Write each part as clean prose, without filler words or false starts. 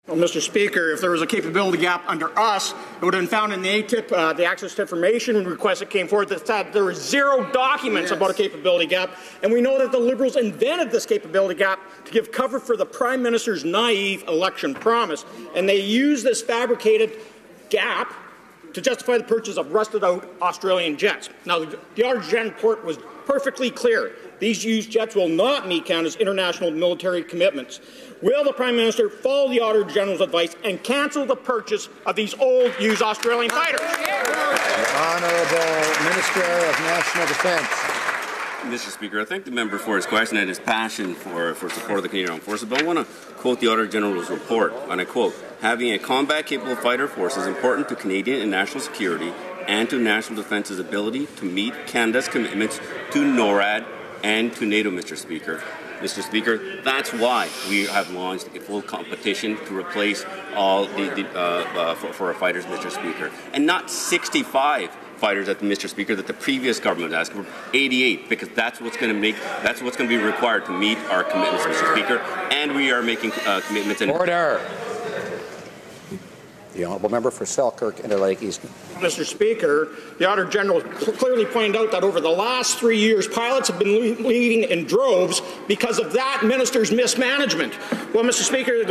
Well, Mr. Speaker, if there was a capability gap under us, it would have been found in the ATIP, the access to information request that came forward that said there were 0 documents about a capability gap. And we know that the Liberals invented this capability gap to give cover for the Prime Minister's naive election promise. And they used this fabricated gap to justify the purchase of rusted-out Australian jets. Now, the Auditor General report was perfectly clear. These used jets will not meet Canada's international military commitments. Will the Prime Minister follow the Auditor General's advice and cancel the purchase of these old, used Australian fighters? The Honourable Minister of National Defence. Mr. Speaker, I thank the member for his question and his passion for support of the Canadian Armed Forces, but I want to quote the Auditor General's report, and I quote, "Having a combat-capable fighter force is important to Canadian and national security and to national defence's ability to meet Canada's commitments to NORAD and to NATO, Mr. Speaker." Mr. Speaker, that's why we have launched a full competition to replace all for our fighters, Mr. Speaker, and not 65 fighters that Mr. Speaker that the previous government asked for, 88, because that's what's going to be required to meet our commitments, Mr. Speaker, and we are making commitments. Order. The Honourable Member for Selkirk and Lake Eastern. Mr. Speaker, the Auditor General clearly pointed out that over the last 3 years, pilots have been leaving in droves because of that minister's mismanagement. Well, Mr. Speaker,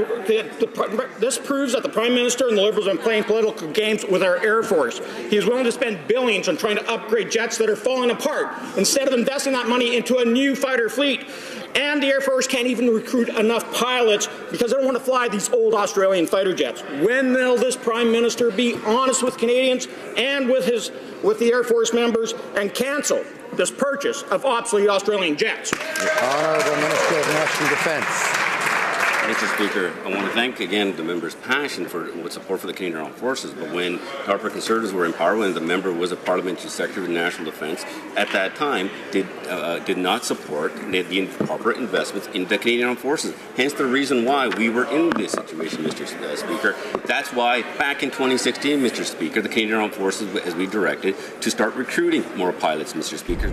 this proves that the Prime Minister and the Liberals have been playing political games with our Air Force. He is willing to spend billions on trying to upgrade jets that are falling apart instead of investing that money into a new fighter fleet. And the Air Force can't even recruit enough pilots because they don't want to fly these old Australian fighter jets. When will this Prime Minister be honest with Canadians and with the Air Force members and cancel this purchase of obsolete Australian jets? The Honourable Minister of National Defence. Mr. Speaker, I want to thank again the member's passion with support for the Canadian Armed Forces, but when Harper Conservatives were in power, when the member was a parliamentary secretary of National Defence, at that time did not support the proper investments in the Canadian Armed Forces. Hence the reason why we were in this situation, Mr. Speaker. That's why back in 2016, Mr. Speaker, the Canadian Armed Forces, as we directed, to start recruiting more pilots, Mr. Speaker.